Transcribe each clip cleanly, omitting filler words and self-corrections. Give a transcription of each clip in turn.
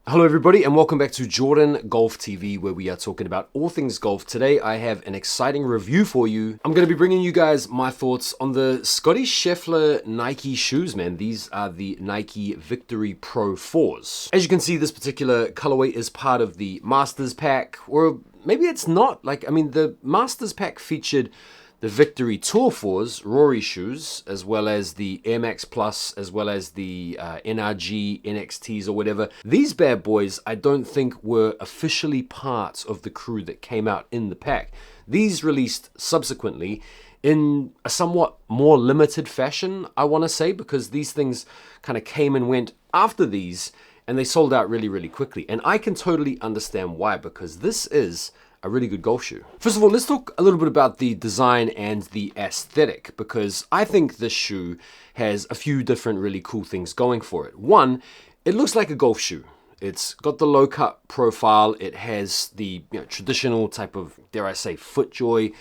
Hello everybody and welcome back to Jordan Golf TV, where we are talking about all things golf. Today I have an exciting review for you. I'm going to be bringing you guys my thoughts on the Scotty Scheffler Nike shoes, man. These are the Nike Victory Pro 4s. As you can see, this particular colorway is part of the Masters pack, or maybe it's not. The Masters pack featured the Victory Tour 4s, Rory shoes, as well as the Air Max Plus, as well as the NRG, NXTs or whatever. These bad boys, I don't think were officially part of the crew that came out in the pack. These released subsequently in a somewhat more limited fashion, I want to say, because these things kind of came and went after these, and they sold out really, really quickly. And I can totally understand why, because this is a really good golf shoe. First of all, let's talk a little bit about the design and the aesthetic, because I think this shoe has a few different really cool things going for it. One, it looks like a golf shoe. It's got the low cut profile. It has the traditional type of, dare I say, FootJoy,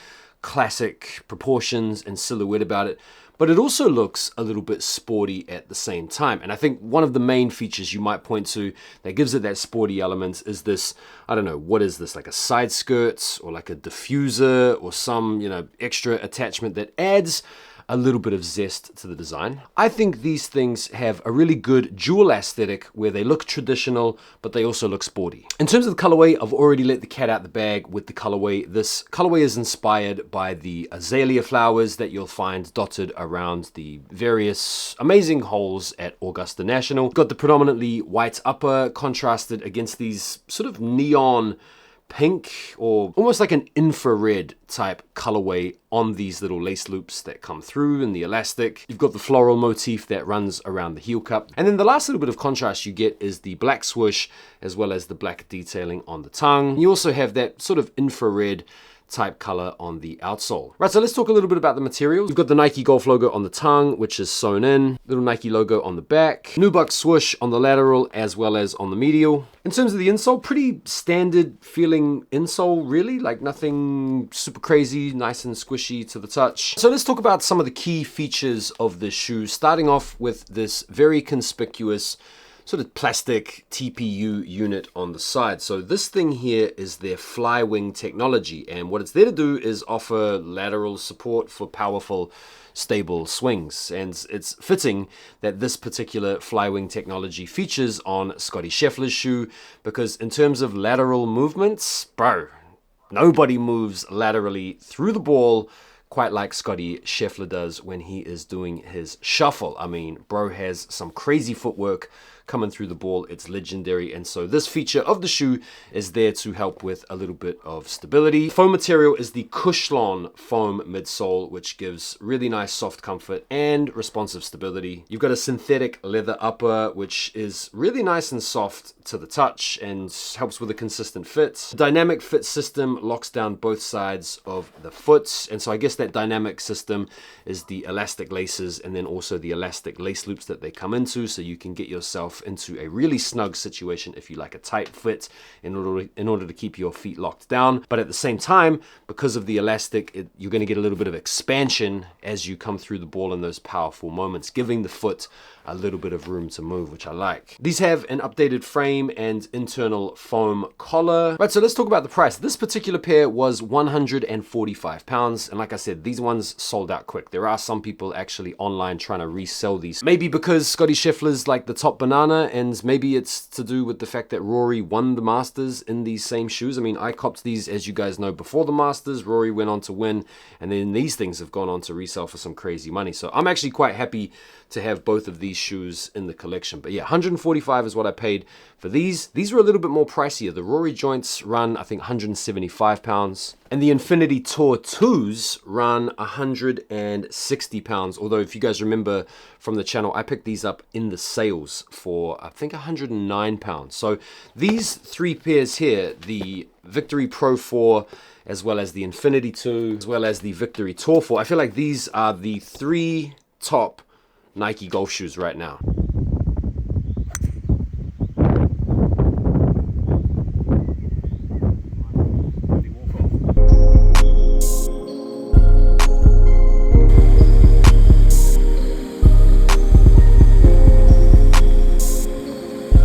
classic proportions and silhouette about it. But it also looks a little bit sporty at the same time. And I think one of the main features you might point to that gives it that sporty element is this, I don't know, what is this, like a side skirt or like a diffuser or some, extra attachment that adds a little bit of zest to the design. I think these things have a really good dual aesthetic where they look traditional, but they also look sporty. In terms of the colorway, I've already let the cat out the bag with the colorway. This colorway is inspired by the azalea flowers that you'll find dotted around the various amazing holes at Augusta National. Got the predominantly white upper contrasted against these sort of neon pink or almost like an infrared type colorway on these little lace loops that come through in the elastic. You've got the floral motif that runs around the heel cup. And then the last little bit of contrast you get is the black swoosh as well as the black detailing on the tongue. You also have that sort of infrared type color on the outsole. Right, so let's talk a little bit about the materials. You've got the Nike Golf logo on the tongue, which is sewn in, little Nike logo on the back, nubuck swoosh on the lateral as well as on the medial. In terms of the insole, pretty standard feeling insole, really, like nothing super crazy, nice and squishy to the touch. So let's talk about some of the key features of this shoe, starting off with this very conspicuous sort of plastic TPU unit on the side. So this thing here is their Flywing technology, and what it's there to do is offer lateral support for powerful, stable swings. And it's fitting that this particular Flywing technology features on Scotty Scheffler's shoe, because in terms of lateral movements, bro, nobody moves laterally through the ball quite like Scotty Scheffler does when he is doing his shuffle. I mean, bro has some crazy footwork coming through the ball. It's legendary. And so this feature of the shoe is there to help with a little bit of stability. Foam material is the Cushlon foam midsole, which gives really nice soft comfort and responsive stability. You've got a synthetic leather upper, which is really nice and soft to the touch and helps with a consistent fit. Dynamic fit system locks down both sides of the foot. And so I guess that dynamic system is the elastic laces and then also the elastic lace loops that they come into, so you can get yourself into a really snug situation if you like a tight fit in order to keep your feet locked down. But at the same time, because of the elastic, you're going to get a little bit of expansion as you come through the ball in those powerful moments, giving the foot a little bit of room to move, which I like. These have an updated frame and internal foam collar. Right, so let's talk about the price. This particular pair was £145, and like I said, these ones sold out quick. There are some people actually online trying to resell these. Maybe because Scotty Scheffler's like the top banana, and maybe it's to do with the fact that Rory won the Masters in these same shoes. I mean, I copped these, as you guys know, before the Masters. Rory went on to win, and then these things have gone on to resell for some crazy money. So I'm actually quite happy to have both of these shoes in the collection. But yeah, 145 is what I paid for these. These were a little bit more pricier. The Rory joints run, I think, £175, and the Infinity Tour 2s run £160. Although, if you guys remember from the channel, I picked these up in the sales for, I think, £109. So these three pairs here, the Victory Pro 4, as well as the Infinity 2, as well as the Victory Tour 4, I feel like these are the three top Nike golf shoes right now.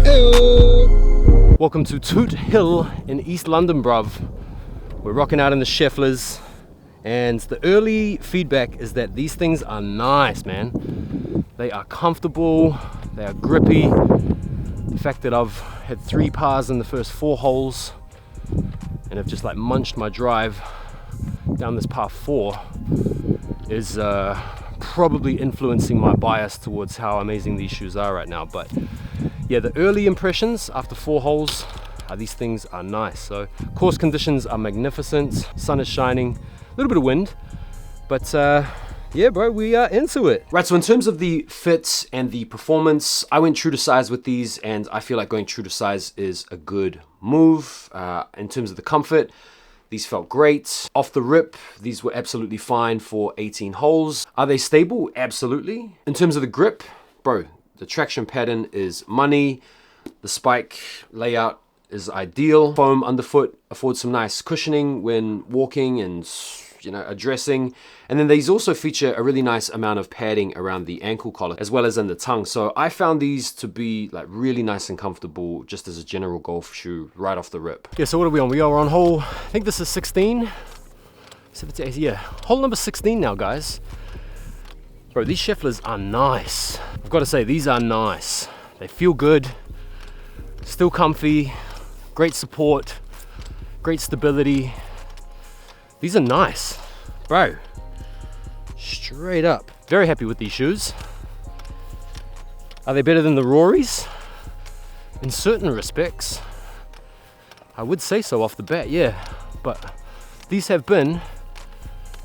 Hey-o. Welcome to Toot Hill in East London, bruv. We're rocking out in the Schefflers, and the early feedback is that these things are nice, man. They are comfortable, they are grippy. The fact that I've had 3 pars in the first 4 holes and have just like munched my drive down this par 4 is probably influencing my bias towards how amazing these shoes are right now. But yeah, the early impressions after 4 holes are these things are nice. So course conditions are magnificent, sun is shining, a little bit of wind, but yeah, bro, we are into it. Right, so in terms of the fit and the performance, I went true to size with these, and I feel like going true to size is a good move. In terms of the comfort, these felt great. Off the rip, these were absolutely fine for 18 holes. Are they stable? Absolutely. In terms of the grip, bro, the traction pattern is money. The spike layout is ideal. Foam underfoot affords some nice cushioning when walking and, you know, addressing. And then these also feature a really nice amount of padding around the ankle collar as well as in the tongue. So I found these to be like really nice and comfortable just as a general golf shoe right off the rip. Yeah, so what are we on? We are on hole, I think this is 16. 17, yeah, hole number 16 now, guys. Bro, these Schefflers are nice. I've got to say, these are nice. They feel good, still comfy, great support, great stability. These are nice, bro. Straight up. Very happy with these shoes. Are they better than the Rorys? In certain respects, I would say so off the bat, yeah. But these have been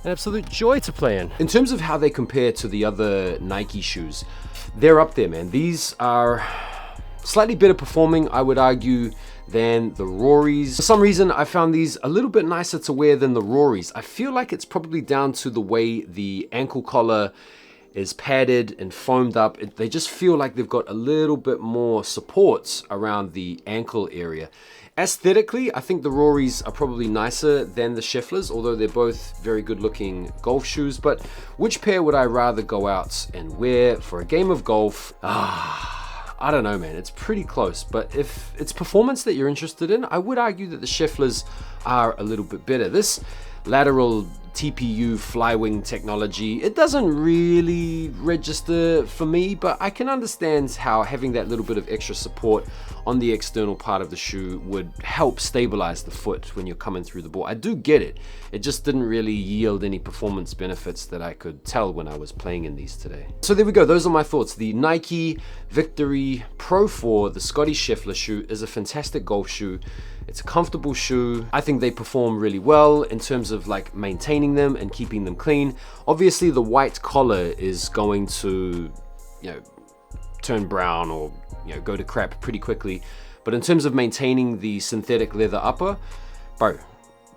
an absolute joy to play in. In terms of how they compare to the other Nike shoes, they're up there, man. These are slightly better performing, I would argue, than the Rorys. For some reason, I found these a little bit nicer to wear than the Rorys. I feel like it's probably down to the way the ankle collar is padded and foamed up. They just feel like they've got a little bit more support around the ankle area. Aesthetically, I think the Rorys are probably nicer than the Schefflers, although they're both very good looking golf shoes. But which pair would I rather go out and wear for a game of golf? I don't know, man. It's pretty close, but if it's performance that you're interested in, I would argue that the Schefflers are a little bit better. This lateral TPU flywing technology, it doesn't really register for me, but I can understand how having that little bit of extra support on the external part of the shoe would help stabilize the foot when you're coming through the ball. I do get it. It just didn't really yield any performance benefits that I could tell when I was playing in these today. So there we go. Those are my thoughts. The Nike Victory Pro 4, the Scotty Scheffler shoe, is a fantastic golf shoe. It's a comfortable shoe. I think they perform really well in terms of like maintaining them and keeping them clean. Obviously, the white collar is going to, you know, turn brown or, you know, go to crap pretty quickly. But in terms of maintaining the synthetic leather upper, bro,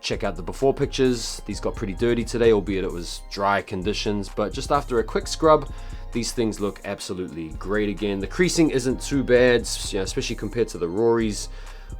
check out the before pictures. These got pretty dirty today, albeit it was dry conditions. But just after a quick scrub, these things look absolutely great again. The creasing isn't too bad, you know, especially compared to the Rorys,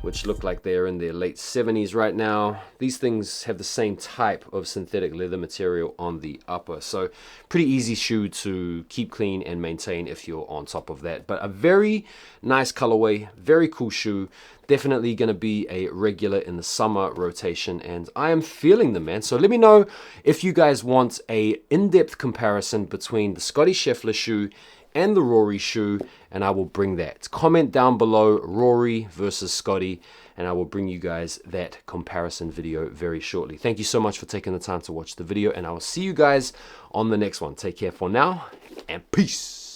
which look like they're in their late 70s right now. These things have the same type of synthetic leather material on the upper. So pretty easy shoe to keep clean and maintain if you're on top of that. But a very nice colorway, very cool shoe. Definitely going to be a regular in the summer rotation, and I am feeling them, man. So let me know if you guys want a in-depth comparison between the Scotty Scheffler shoe and the Rory shoe, and I will bring that. Comment down below Rory versus Scotty, and I will bring you guys that comparison video very shortly. Thank you so much for taking the time to watch the video, and I will see you guys on the next one. Take care for now, and peace.